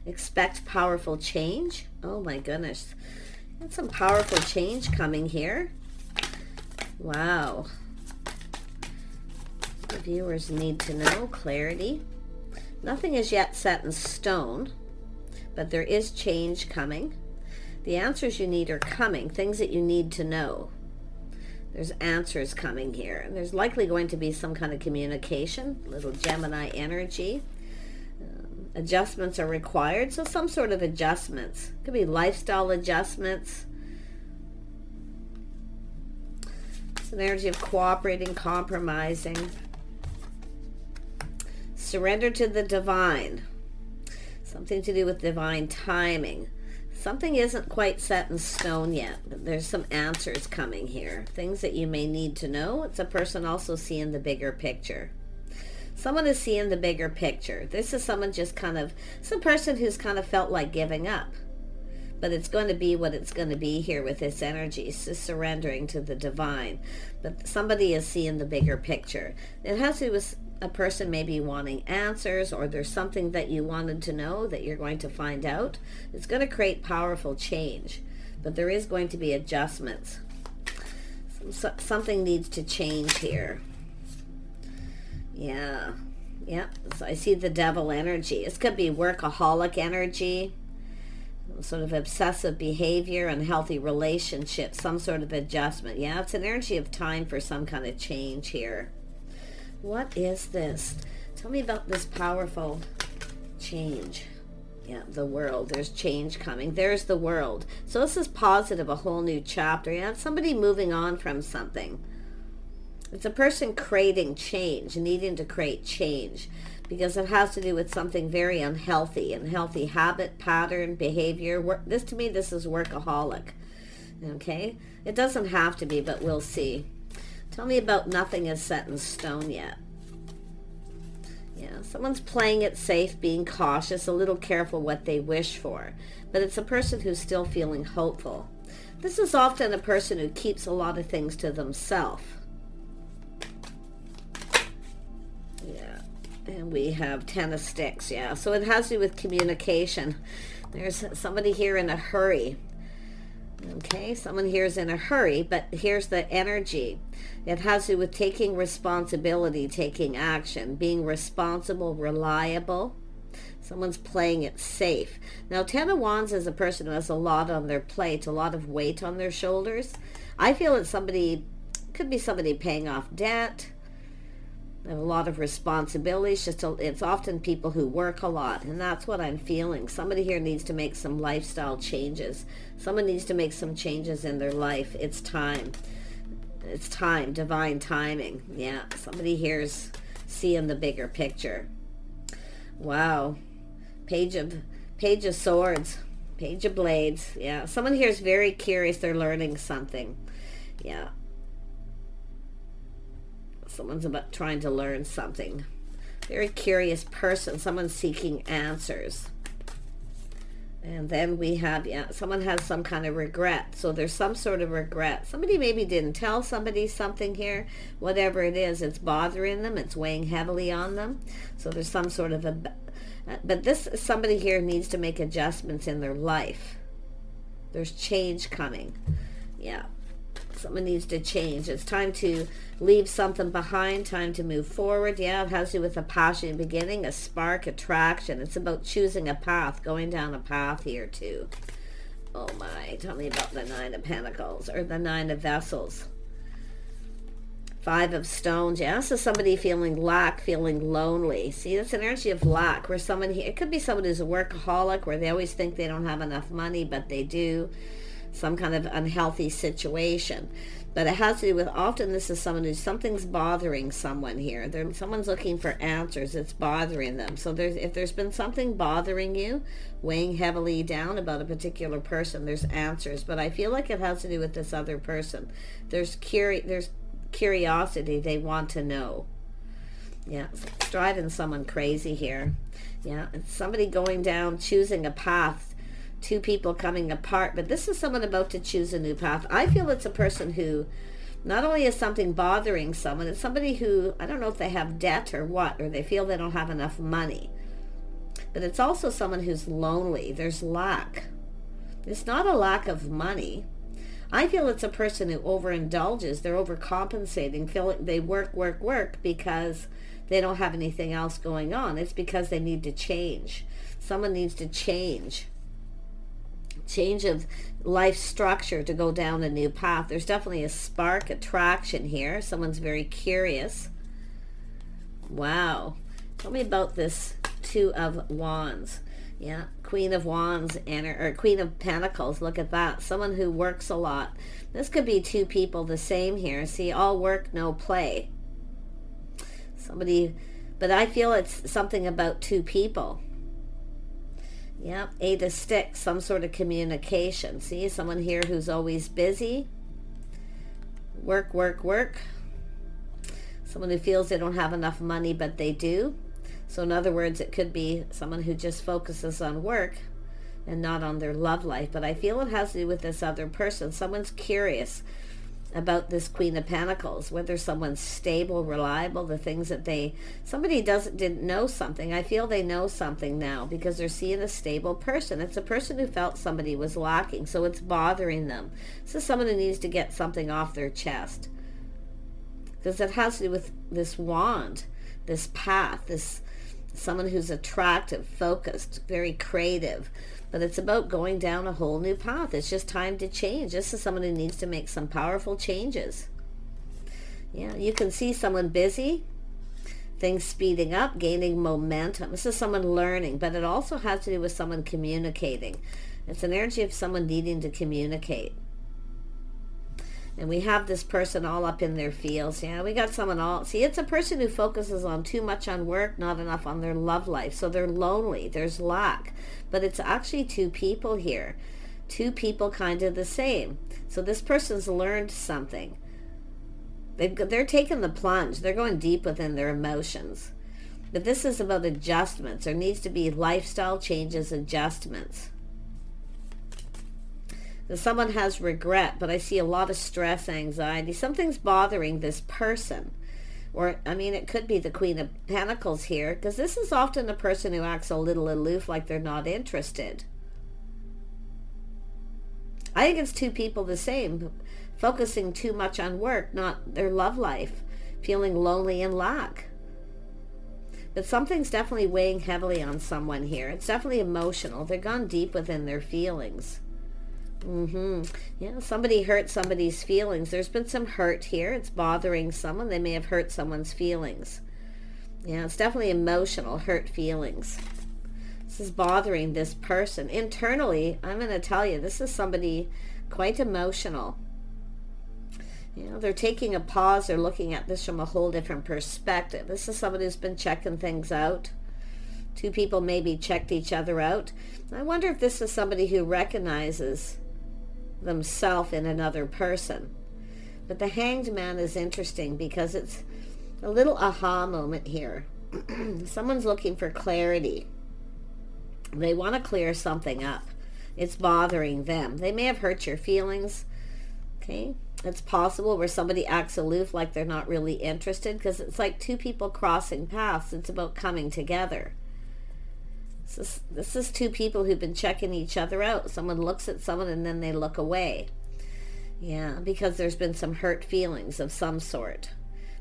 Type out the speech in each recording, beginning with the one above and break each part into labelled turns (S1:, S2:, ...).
S1: Expect powerful change. Oh my goodness. Got some powerful change coming here. Wow. The viewers need to know clarity. Nothing is yet set in stone, but there is change coming. The answers you need are coming, things that you need to know. There's answers coming here. And there's likely going to be some kind of communication, little Gemini energy. Adjustments are required, so some sort of adjustments. Could be lifestyle adjustments. It's an energy of cooperating, compromising. Surrender to the divine. Something to do with divine timing. Something isn't quite set in stone yet, but there's some answers coming here. Things that you may need to know. It's a person also seeing the bigger picture. Someone is seeing the bigger picture. This is someone just kind of, it's a person who's kind of felt like giving up. But it's going to be what it's going to be here with this energy. It's just surrendering to the divine. But somebody is seeing the bigger picture. It has to do with a person maybe wanting answers, or there's something that you wanted to know that you're going to find out. It's going to create powerful change. But there is going to be adjustments. Something needs to change here. Yeah. So I see the devil energy. This could be workaholic energy, sort of obsessive behavior, unhealthy relationships, some sort of adjustment. Yeah, it's an energy of time for some kind of change here. What is this? Tell me about this powerful change. Yeah, the world. There's change coming. There's the world. So this is positive, a whole new chapter. Yeah, it's somebody moving on from something. It's a person creating change, needing to create change, because it has to do with something very unhealthy, unhealthy habit, pattern, behavior. This, to me, this is workaholic. Okay? It doesn't have to be, but we'll see. Tell me about nothing is set in stone yet. Yeah, someone's playing it safe, being cautious, a little careful what they wish for. But it's a person who's still feeling hopeful. This is often a person who keeps a lot of things to themselves. And we have 10 of sticks. Yeah, so it has to do with communication. There's somebody here in a hurry. Okay, someone here is in a hurry, but here's the energy. It has to do with taking responsibility, taking action, being responsible, reliable. Someone's playing it safe. Now, 10 of Wands is a person who has a lot on their plate, a lot of weight on their shoulders. I feel it's somebody, could be somebody paying off debt. They have a lot of responsibilities. It's often people who work a lot, and that's what I'm feeling. Somebody here needs to make some lifestyle changes. Someone needs to make some changes in their life. It's time. It's time. Divine timing. Yeah, somebody here's seeing the bigger picture. Wow. Page of Swords. Page of Blades. Yeah, someone here is very curious. They're learning something. Yeah. Someone's about trying to learn something. Very curious person. Someone's seeking answers. And then we have, yeah, someone has some kind of regret. So there's some sort of regret. Somebody maybe didn't tell somebody something here. Whatever it is, it's bothering them. It's weighing heavily on them. So there's some sort of but this somebody here needs to make adjustments in their life. There's change coming. Yeah. Someone needs to change. It's time to leave something behind, time to move forward. Yeah, it has to do with a passionate beginning, a spark, attraction. It's about choosing a path, going down a path here too. Oh my, tell me about the 9 of Pentacles, or the 9 of Vessels. 5 of Stones. Yeah, this is somebody feeling lack, feeling lonely. See, that's an energy of lack, where someone here, it could be someone who's a workaholic, where they always think they don't have enough money, but they do. Some kind of unhealthy situation. But it has to do with, often this is someone who's, something's bothering someone here. Someone's looking for answers. It's bothering them. So if there's been something bothering you, weighing heavily down about a particular person, there's answers. But I feel like it has to do with this other person. There's curiosity. They want to know. Yeah, it's driving someone crazy here. Yeah, it's somebody going down, choosing a path. 2 people coming apart, but this is someone about to choose a new path. I feel it's a person who not only is something bothering someone, it's somebody who, I don't know if they have debt or what, or they feel they don't have enough money. But it's also someone who's lonely. There's lack. It's not a lack of money. I feel it's a person who overindulges. They're overcompensating. Feel like they work because they don't have anything else going on. It's because they need to change. Someone needs to change of life structure to go down a new path. There's definitely a spark, attraction here. Someone's very curious. Wow. Tell me about this Two of Wands. Yeah, Queen of Wands or Queen of Pentacles. Look at that. Someone who works a lot. This could be two people the same here. See, all work, no play. Somebody, but I feel it's something about two people. Yeah, Eight of Sticks, some sort of communication. See, someone here who's always busy. Work, work, work. Someone who feels they don't have enough money, but they do. So in other words, it could be someone who just focuses on work and not on their love life. But I feel it has to do with this other person. Someone's curious about this Queen of Pentacles, whether someone's stable, reliable, the things that somebody didn't know something. I feel they know something now because they're seeing a stable person. It's a person who felt somebody was lacking, so it's bothering them. This is someone who needs to get something off their chest because it has to do with this wand, this path, someone who's attractive, focused, very creative. But it's about going down a whole new path. It's just time to change. This is someone who needs to make some powerful changes. Yeah, you can see someone busy, things speeding up, gaining momentum. This is someone learning, but it also has to do with someone communicating. It's an energy of someone needing to communicate. And we have this person all up in their feels. Yeah, we got someone see, it's a person who focuses on too much on work, not enough on their love life. So they're lonely, there's lack. But it's actually two people here. Two people kind of the same. So this person's learned something. They're taking the plunge. They're going deep within their emotions. But this is about adjustments. There needs to be lifestyle changes, adjustments. Someone has regret, but I see a lot of stress, anxiety. Something's bothering this person. Or, I mean, it could be the Queen of Pentacles here, because this is often a person who acts a little aloof, like they're not interested. I think it's two people the same, focusing too much on work, not their love life, feeling lonely and lack. But something's definitely weighing heavily on someone here. It's definitely emotional. They've gone deep within their feelings. Yeah, somebody hurt somebody's feelings. There's been some hurt here. It's bothering someone. They may have hurt someone's feelings. Yeah, it's definitely emotional, hurt feelings. This is bothering this person. Internally, I'm going to tell you, this is somebody quite emotional. You know, they're taking a pause. They're looking at this from a whole different perspective. This is somebody who's been checking things out. Two people maybe checked each other out. I wonder if this is somebody who recognizes themselves in another person. But the Hanged Man is interesting because it's a little aha moment here. Someone's looking for clarity. They want to clear something up. It's bothering them. They may have hurt your feelings. Okay, it's possible where somebody acts aloof, like they're not really interested, because it's like two people crossing paths. It's about coming together. This is two people who've been checking each other out. Someone looks at someone and then they look away. Yeah, because there's been some hurt feelings of some sort.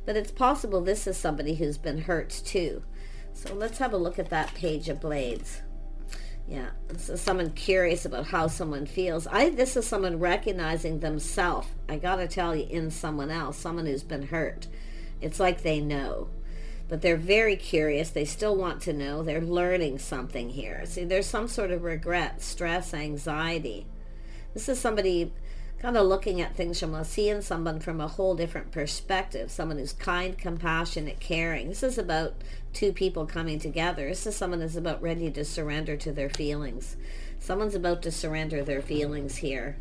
S1: But it's possible this is somebody who's been hurt too. So let's have a look at that Page of Blades. Yeah, this is someone curious about how someone feels. This is someone recognizing themselves, I gotta tell you, in someone else, someone who's been hurt. It's like they know. But they're very curious. They still want to know. They're learning something here. See, there's some sort of regret, stress, anxiety. This is somebody kind of looking at things from seeing someone from a whole different perspective. Someone who's kind, compassionate, caring. This is about two people coming together. This is someone who's about ready to surrender to their feelings. Someone's about to surrender their feelings here.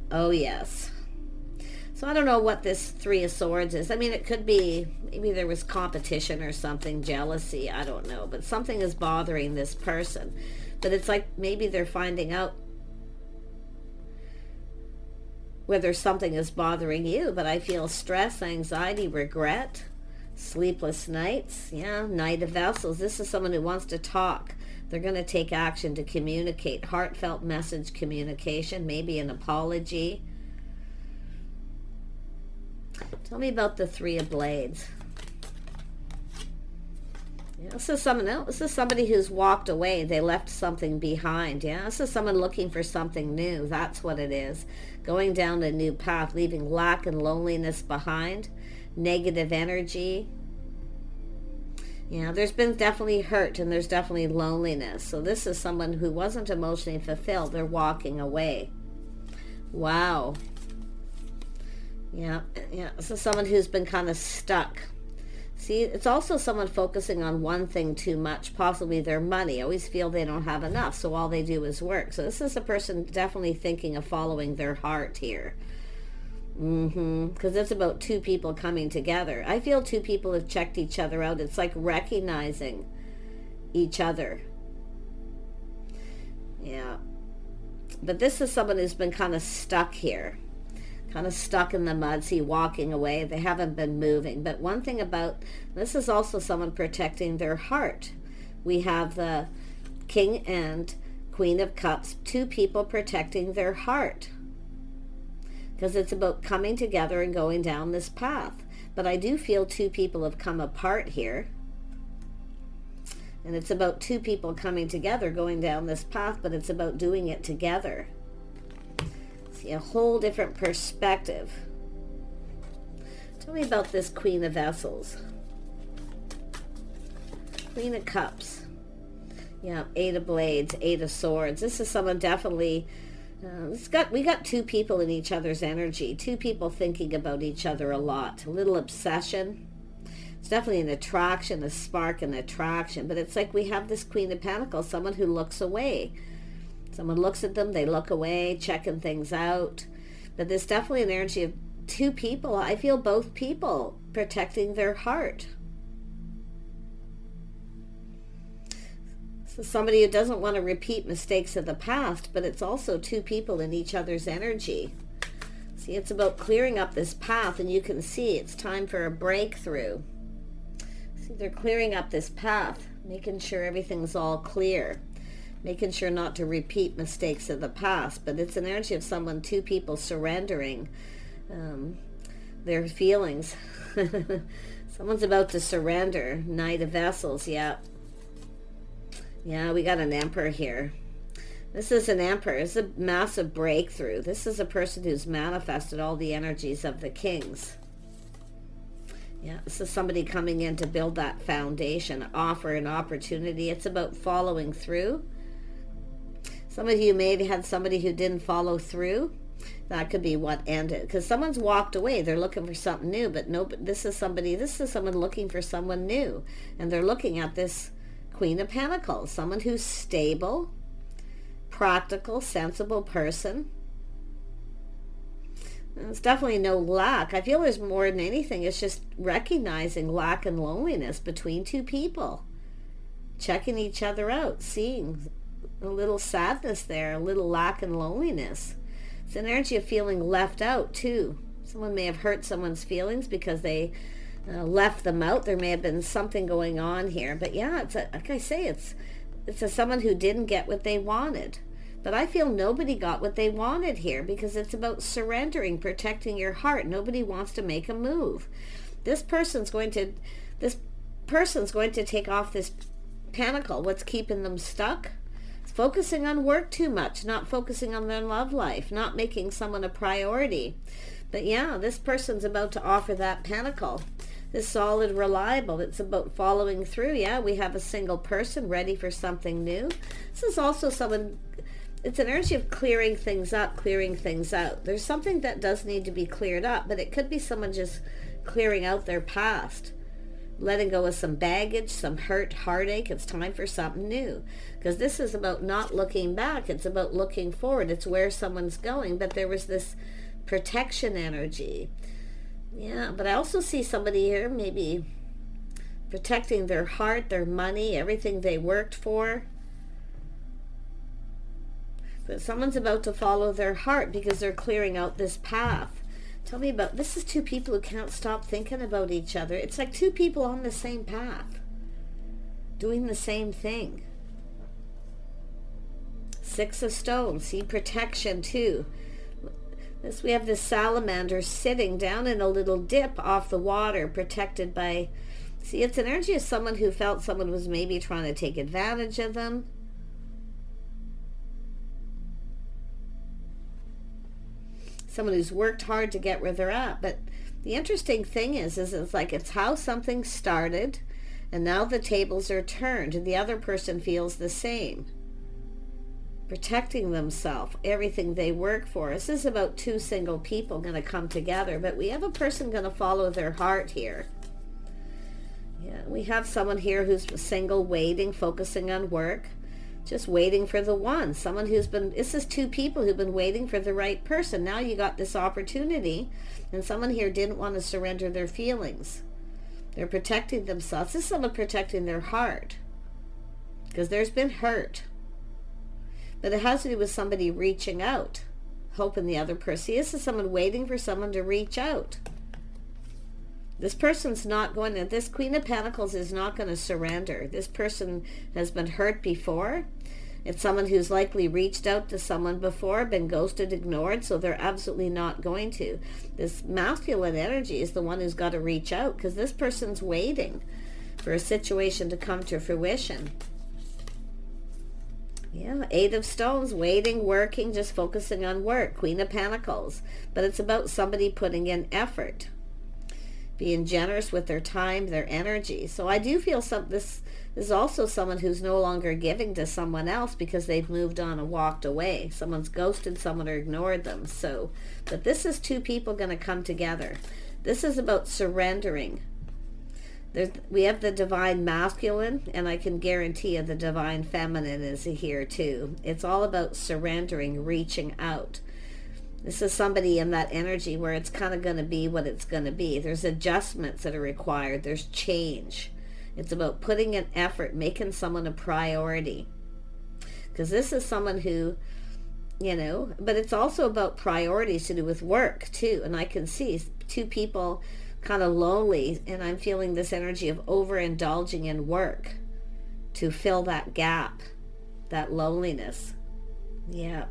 S1: Oh, yes. So I don't know what this Three of Swords is. I mean, it could be, maybe there was competition or something, jealousy, I don't know. But something is bothering this person. But it's like maybe they're finding out whether something is bothering you. But I feel stress, anxiety, regret, sleepless nights. Yeah, Knight of Vessels. This is someone who wants to talk. They're going to take action to communicate. Heartfelt message communication, maybe an apology. Tell me about the Three of Blades. Yeah, this is someone else. This is somebody who's walked away. They left something behind. Yeah, this is someone looking for something new. That's what it is. Going down a new path, leaving lack and loneliness behind. Negative energy. Yeah, there's been definitely hurt and there's definitely loneliness. So this is someone who wasn't emotionally fulfilled. They're walking away. Wow. Yeah. This is someone who's been kind of stuck. See, it's also someone focusing on one thing too much, possibly their money. Always feel they don't have enough, so all they do is work. So this is a person definitely thinking of following their heart here. Because it's about two people coming together. I feel two people have checked each other out. It's like recognizing each other. Yeah. But this is someone who's been kind of stuck here. Kind of stuck in the mud, see, walking away. They haven't been moving. But one thing about this is also someone protecting their heart. We have the King and Queen of Cups, two people protecting their heart. Because it's about coming together and going down this path. But I do feel two people have come apart here. And it's about two people coming together, going down this path, but it's about doing it together. See, a whole different perspective. Tell me about this Queen of Vessels. Queen of Cups. Yeah, Eight of Blades, Eight of Swords. This is someone definitely... we got two people in each other's energy. Two people thinking about each other a lot. A little obsession. It's definitely an attraction, a spark, an attraction. But it's like we have this Queen of Pentacles, someone who looks away. Someone looks at them, they look away, checking things out. But there's definitely an energy of two people. I feel both people protecting their heart. So somebody who doesn't want to repeat mistakes of the past, but it's also two people in each other's energy. See, it's about clearing up this path, and you can see it's time for a breakthrough. See, they're clearing up this path, making sure everything's all clear, making sure not to repeat mistakes of the past. But it's an energy of someone, two people surrendering their feelings. Someone's about to surrender. Knight of Vessels, yeah. Yeah, we got an Emperor here. This is an Emperor. It's a massive breakthrough. This is a person who's manifested all the energies of the Kings. Yeah, this is somebody coming in to build that foundation, offer an opportunity. It's about following through. Some of you maybe had somebody who didn't follow through. That could be what ended. Because someone's walked away. They're looking for something new. But no, this is someone looking for someone new. And they're looking at this Queen of Pentacles, someone who's stable, practical, sensible person. There's definitely no lack. I feel there's more than anything. It's just recognizing lack and loneliness between two people. Checking each other out, seeing a little sadness there, a little lack and loneliness. It's an energy of feeling left out too. Someone may have hurt someone's feelings because they left them out. There may have been something going on here, but yeah, it's like I say, it's someone who didn't get what they wanted. But I feel nobody got what they wanted here, because it's about surrendering, protecting your heart. Nobody wants to make a move. This person's going to take off this pentacle. What's keeping them stuck? It's focusing on work too much, not focusing on their love life, not making someone a priority. But yeah, this person's about to offer that pentacle. This solid, reliable. It's about following through. Yeah, we have a single person ready for something new. This is also someone, it's an energy of clearing things up, clearing things out. There's something that does need to be cleared up, but it could be someone just clearing out their past, letting go of some baggage, some hurt, heartache. It's time for something new. Because this is about not looking back. It's about looking forward. It's where someone's going. But there was this protection energy. Yeah, but I also see somebody here maybe protecting their heart, their money, everything they worked for. But someone's about to follow their heart because they're clearing out this path. Tell me about, this is two people who can't stop thinking about each other. It's like two people on the same path, doing the same thing. Six of Stones. See, protection too. We have this salamander sitting down in a little dip off the water, protected by, see, it's an energy of someone who felt someone was maybe trying to take advantage of them. Someone who's worked hard to get where they're at. But the interesting thing is it's like it's how something started, and now the tables are turned, and the other person feels the same. Protecting themselves, everything they work for. This is about two single people going to come together, but we have a person going to follow their heart here. Yeah, we have someone here who's single, waiting, focusing on work, just waiting for the one. Someone who's been, this is two people who've been waiting for the right person. Now you got this opportunity, and someone here didn't want to surrender their feelings. They're protecting themselves. This is someone protecting their heart, because there's been hurt. But it has to do with somebody reaching out, hoping the other person. See, this is someone waiting for someone to reach out. This person's not going to, this Queen of Pentacles is not going to surrender. This person has been hurt before. It's someone who's likely reached out to someone before, been ghosted, ignored, so they're absolutely not going to. This masculine energy is the one who's got to reach out, because this person's waiting for a situation to come to fruition. Yeah, Eight of Stones, waiting, working, just focusing on work. Queen of Pentacles. But it's about somebody putting in effort, being generous with their time, their energy. So I do feel this is also someone who's no longer giving to someone else because they've moved on and walked away. Someone's ghosted someone or ignored them. So, but this is two people going to come together. This is about surrendering. We have the divine masculine, and I can guarantee you the divine feminine is here too. It's all about surrendering, reaching out. This is somebody in that energy where it's kind of going to be what it's going to be. There's adjustments that are required. There's change. It's about putting in effort, making someone a priority. Because this is someone who, you know, but it's also about priorities to do with work too. And I can see two people kind of lonely, and I'm feeling this energy of overindulging in work to fill that gap, that loneliness. Yeah.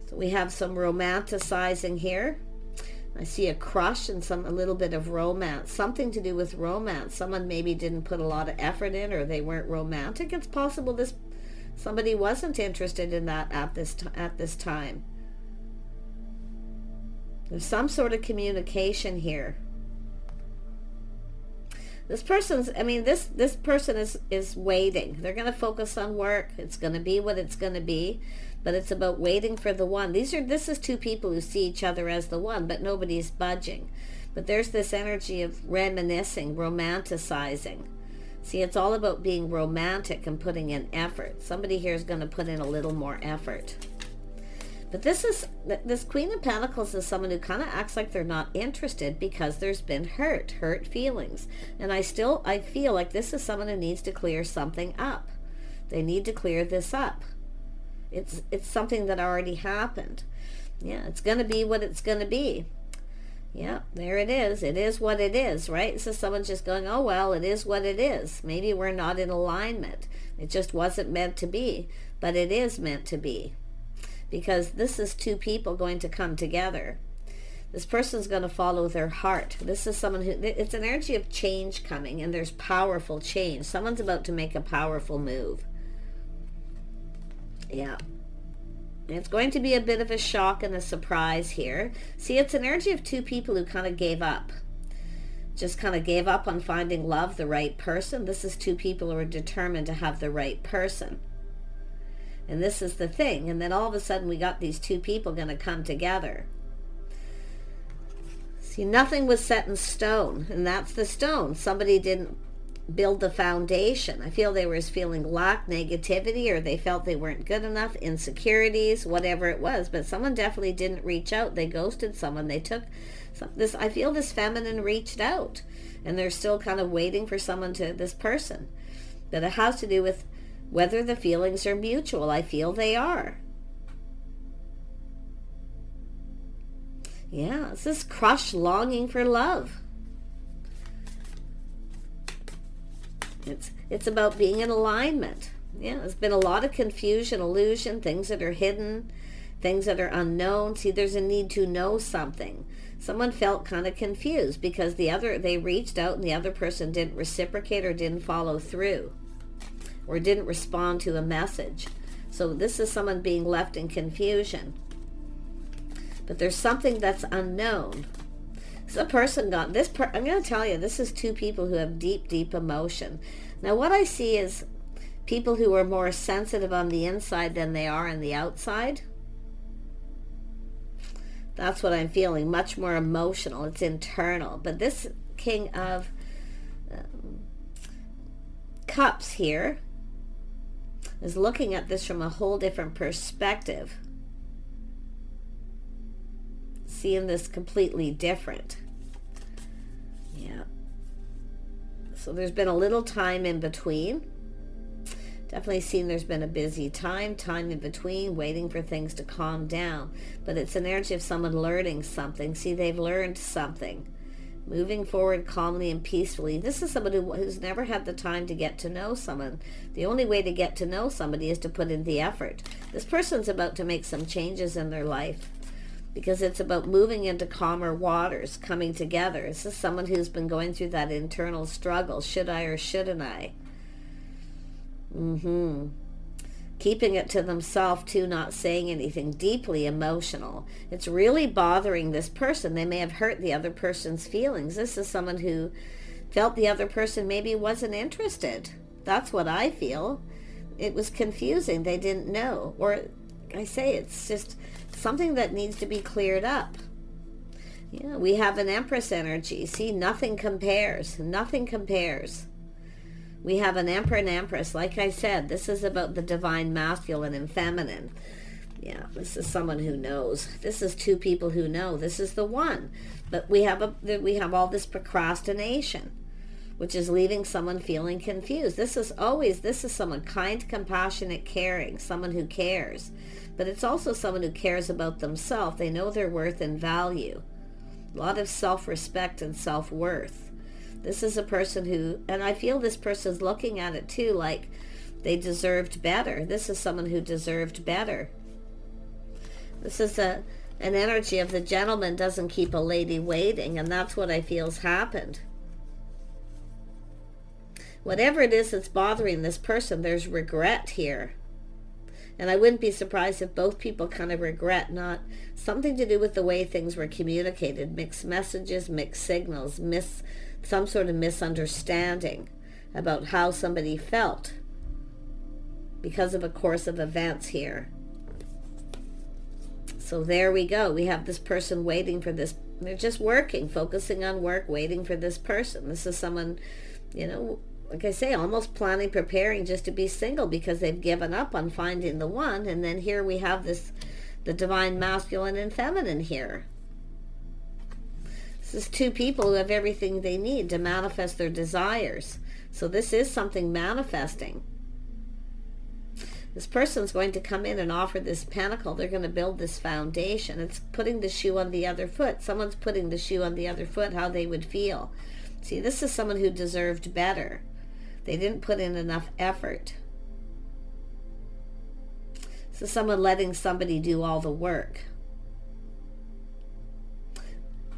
S1: So we have some romanticizing here. I see a crush and a little bit of romance, something to do with romance. Someone maybe didn't put a lot of effort in, or they weren't romantic. It's possible somebody wasn't interested in that at this time. There's some sort of communication here. This person is waiting. They're going to focus on work. It's going to be what it's going to be, but it's about waiting for the one. This is two people who see each other as the one, but nobody's budging. But there's this energy of reminiscing, romanticizing. See, it's all about being romantic and putting in effort. Somebody here is going to put in a little more effort. But this Queen of Pentacles is someone who kind of acts like they're not interested because there's been hurt feelings. And I feel like this is someone who needs to clear something up. They need to clear this up. It's something that already happened. Yeah, it's going to be what it's going to be. Yeah, there it is. It is what it is, right? So someone's just going, oh, well, it is what it is. Maybe we're not in alignment. It just wasn't meant to be, but it is meant to be. Because this is two people going to come together. This person's going to follow their heart. This is someone it's an energy of change coming, and there's powerful change. Someone's about to make a powerful move. Yeah. It's going to be a bit of a shock and a surprise here. See, it's an energy of two people who kind of gave up. Just kind of gave up on finding love, the right person. This is two people who are determined to have the right person. And this is the thing. And then all of a sudden we got these two people going to come together. See, nothing was set in stone. And that's the stone. Somebody didn't build the foundation. I feel they were feeling lack, negativity, or they felt they weren't good enough, insecurities, whatever it was. But someone definitely didn't reach out. They ghosted someone. They took this. I feel this feminine reached out. And they're still kind of waiting for this person. But it has to do with whether the feelings are mutual. I feel they are. Yeah, it's this crushed longing for love. It's about being in alignment. Yeah, there's been a lot of confusion, illusion, things that are hidden, things that are unknown. See, there's a need to know something. Someone felt kind of confused because they reached out and the other person didn't reciprocate or didn't follow through or didn't respond to a message. So this is someone being left in confusion. But there's something that's unknown. So the person got this. I'm going to tell you, this is two people who have deep, deep emotion. Now, what I see is people who are more sensitive on the inside than they are on the outside. That's what I'm feeling. Much more emotional. It's internal. But this King of Cups here is looking at this from a whole different perspective. Seeing this completely different. Yeah. So there's been a little time in between. Definitely seen there's been a busy time in between, waiting for things to calm down. But it's an energy of someone learning something. See, they've learned something. Moving forward calmly and peacefully. This is someone who's never had the time to get to know someone. The only way to get to know somebody is to put in the effort. This person's about to make some changes in their life because it's about moving into calmer waters, coming together. This is someone who's been going through that internal struggle. Should I or shouldn't I? Keeping it to themselves too, not saying anything, deeply emotional. It's really bothering this person. They may have hurt the other person's feelings. This is someone who felt the other person maybe wasn't interested. That's what I feel. It was confusing. They didn't know. Or I say it's just something that needs to be cleared up. Yeah, we have an Empress energy. See, nothing compares. Nothing compares. We have an Emperor and Empress. Like I said, this is about the divine masculine and feminine. Yeah, this is someone who knows. This is two people who know. This is the one. But we have all this procrastination, which is leaving someone feeling confused. This is someone kind, compassionate, caring, someone who cares. But it's also someone who cares about themselves. They know their worth and value. A lot of self-respect and self-worth. This is a person who, and I feel this person's looking at it too, like they deserved better. This is someone who deserved better. This is an energy of the gentleman doesn't keep a lady waiting, and that's what I feel's happened. Whatever it is that's bothering this person, there's regret here. And I wouldn't be surprised if both people kind of regret not something to do with the way things were communicated, mixed messages, mixed signals, some sort of misunderstanding about how somebody felt because of a course of events here. So there we go. We have this person waiting for this. They're just working, focusing on work, waiting for this person. This is someone, like I say, almost planning, preparing just to be single because they've given up on finding the one. And then here we have the divine masculine and feminine here. This is two people who have everything they need to manifest their desires. So this is something manifesting. This person's going to come in and offer this pentacle. They're going to build this foundation. It's putting the shoe on the other foot. Someone's putting the shoe on the other foot, how they would feel. See, this is someone who deserved better. They didn't put in enough effort. This is someone letting somebody do all the work.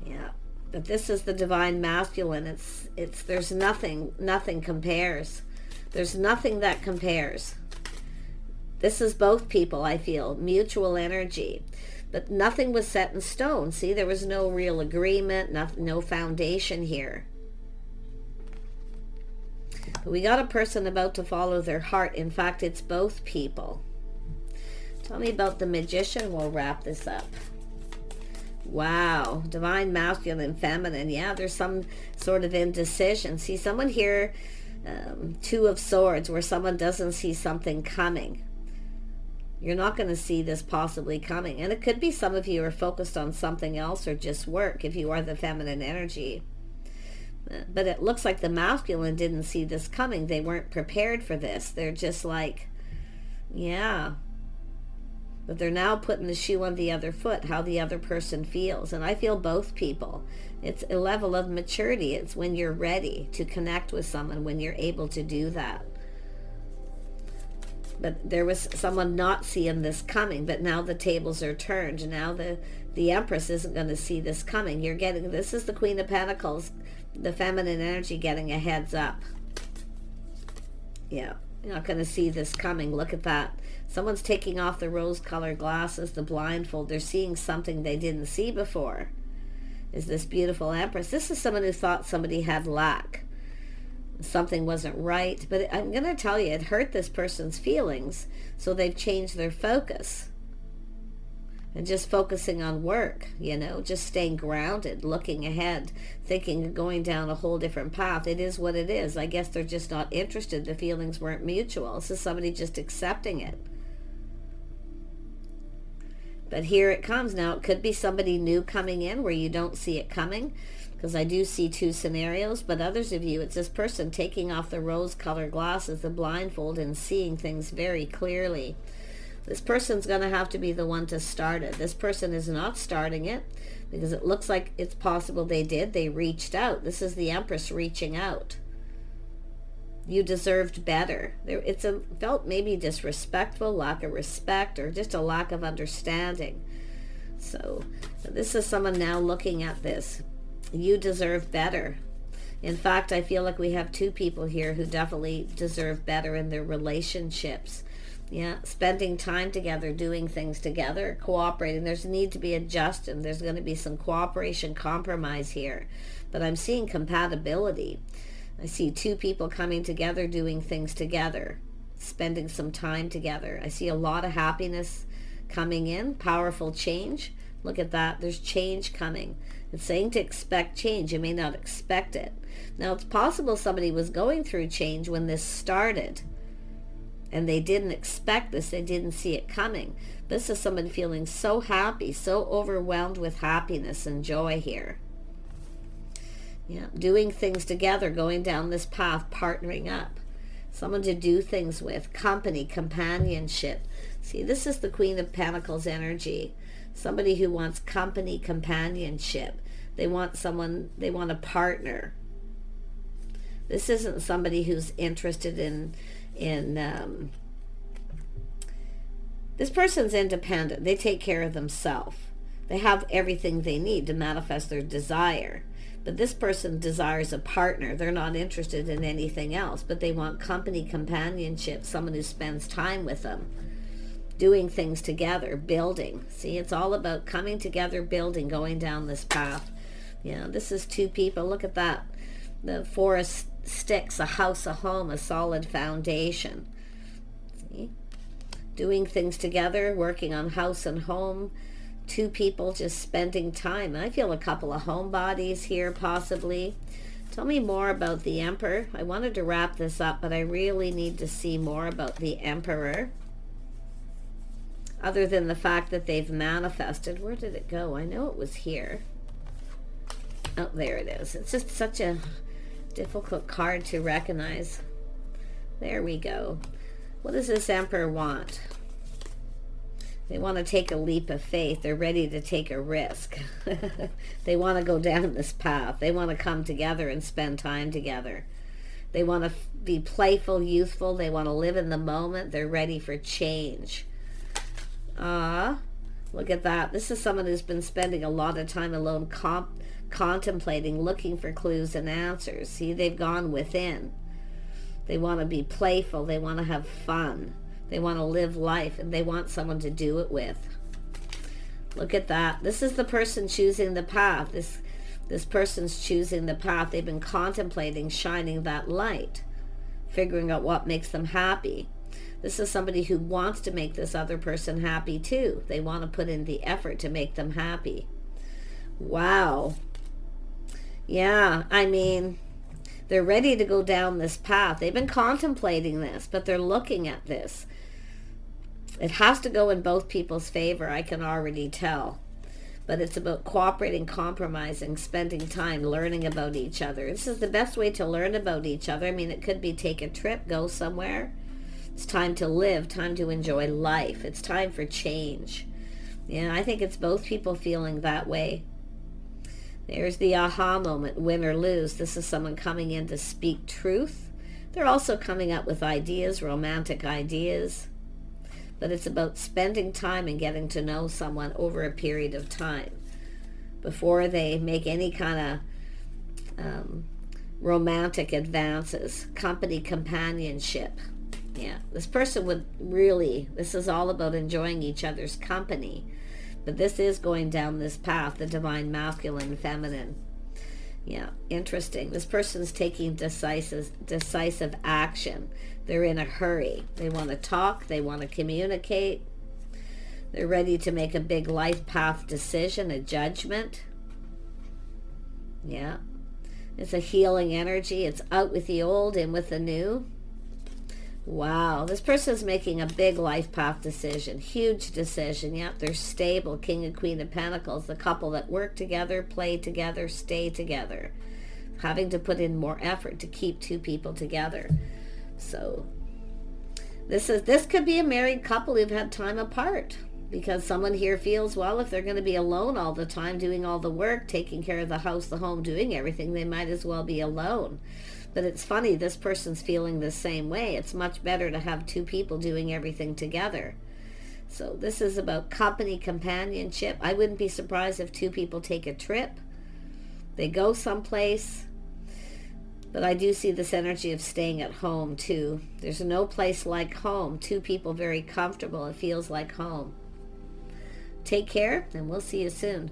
S1: Yeah. But this is the divine masculine. There's nothing compares. There's nothing that compares. This is both people, I feel, mutual energy. But nothing was set in stone. See, there was no real agreement, no foundation here. But we got a person about to follow their heart. In fact, it's both people. Tell me about the Magician. We'll wrap this up. Wow, divine masculine and feminine. Yeah, there's some sort of indecision. See, someone here, Two of Swords, where someone doesn't see something coming. You're not going to see this possibly coming. And it could be some of you are focused on something else or just work if you are the feminine energy. But it looks like the masculine didn't see this coming. They weren't prepared for this. They're just like, yeah. But they're now putting the shoe on the other foot, how the other person feels. And I feel both people. It's a level of maturity. It's when you're ready to connect with someone, when you're able to do that. But there was someone not seeing this coming, but now the tables are turned. Now the Empress isn't going to see this coming. You're getting, this is the Queen of Pentacles, the feminine energy getting a heads up. Yeah, you're not going to see this coming. Look at that. Someone's taking off the rose-colored glasses, the blindfold. They're seeing something they didn't see before. Is this beautiful Empress? This is someone who thought somebody had lack. Something wasn't right. But I'm going to tell you, it hurt this person's feelings, so they've changed their focus. And just focusing on work, you know, just staying grounded, looking ahead, thinking of going down a whole different path. It is what it is. I guess they're just not interested. The feelings weren't mutual. This is somebody just accepting it. But here it comes. Now, it could be somebody new coming in where you don't see it coming, because I do see two scenarios. But others of you, it's this person taking off the rose-colored glasses, the blindfold, and seeing things very clearly. This person's going to have to be the one to start it. This person is not starting it because it looks like it's possible they did. They reached out. This is the Empress reaching out. You deserved better. It's felt maybe disrespectful, lack of respect, or just a lack of understanding. So this is someone now looking at this. You deserve better. In fact, I feel like we have two people here who definitely deserve better in their relationships. Yeah, spending time together, doing things together, cooperating. There's a need to be adjusted. There's going to be some cooperation, compromise here. But I'm seeing compatibility. I see two people coming together, doing things together, spending some time together. I see a lot of happiness coming in, powerful change. Look at that. There's change coming. It's saying to expect change. You may not expect it. Now, it's possible somebody was going through change when this started, and they didn't expect this. They didn't see it coming. This is someone feeling so happy, so overwhelmed with happiness and joy here. Yeah, doing things together, going down this path, partnering up. Someone to do things with, company, companionship. See, this is the Queen of Pentacles energy. Somebody who wants company, companionship. They want someone, they want a partner. This isn't somebody who's interested in this person's independent. They take care of themselves. They have everything they need to manifest their desire. But this person desires a partner. They're not interested in anything else, but they want company, companionship, someone who spends time with them, doing things together, building. See, it's all about coming together, building, going down this path. Yeah, this is two people. Look at that. The forest sticks, a house, a home, a solid foundation. See? Doing things together, working on house and home. Two people just spending time. I feel a couple of homebodies here, possibly. Tell me more about the Emperor. I wanted to wrap this up, but I really need to see more about the Emperor. Other than the fact that they've manifested. Where did it go? I know it was here. Oh, there it is. It's just such a difficult card to recognize. There we go. What does this Emperor want? They want to take a leap of faith. They're ready to take a risk. They want to go down this path. They want to come together and spend time together. They want to be playful, youthful. They want to live in the moment. They're ready for change. Look at that. This is someone who's been spending a lot of time alone, contemplating, looking for clues and answers. See, they've gone within. They want to be playful. They want to have fun. They want to live life, and they want someone to do it with. Look at that. This is the person choosing the path. This person's choosing the path. They've been contemplating, shining that light, figuring out what makes them happy. This is somebody who wants to make this other person happy too. They want to put in the effort to make them happy. Wow. Yeah, I mean, they're ready to go down this path. They've been contemplating this, but they're looking at this. It has to go in both people's favor, I can already tell. But it's about cooperating, compromising, spending time, learning about each other. This is the best way to learn about each other. I mean, it could be take a trip, go somewhere. It's time to live, time to enjoy life. It's time for change. Yeah, I think it's both people feeling that way. There's the aha moment, win or lose. This is someone coming in to speak truth. They're also coming up with ideas, romantic ideas, but it's about spending time and getting to know someone over a period of time before they make any kind of romantic advances. Company, companionship. Yeah, this person would really, this is all about enjoying each other's company. But this is going down this path, the divine masculine, feminine. Yeah, interesting. This person's taking decisive action. They're in a hurry. They want to talk. They want to communicate. They're ready to make a big life path decision, a judgment. Yeah. It's a healing energy. It's out with the old, in with the new. Wow, this person's making a big life path decision, huge decision. Yep, they're stable, King and Queen of Pentacles, the couple that work together, play together, stay together, having to put in more effort to keep two people together. So this could be a married couple who've had time apart, because someone here feels, well, if they're going to be alone all the time, doing all the work, taking care of the house, the home, doing everything, they might as well be alone. But it's funny, this person's feeling the same way. It's much better to have two people doing everything together. So this is about company, companionship. I wouldn't be surprised if two people take a trip. They go someplace. But I do see this energy of staying at home too. There's no place like home. Two people very comfortable. It feels like home. Take care, and we'll see you soon.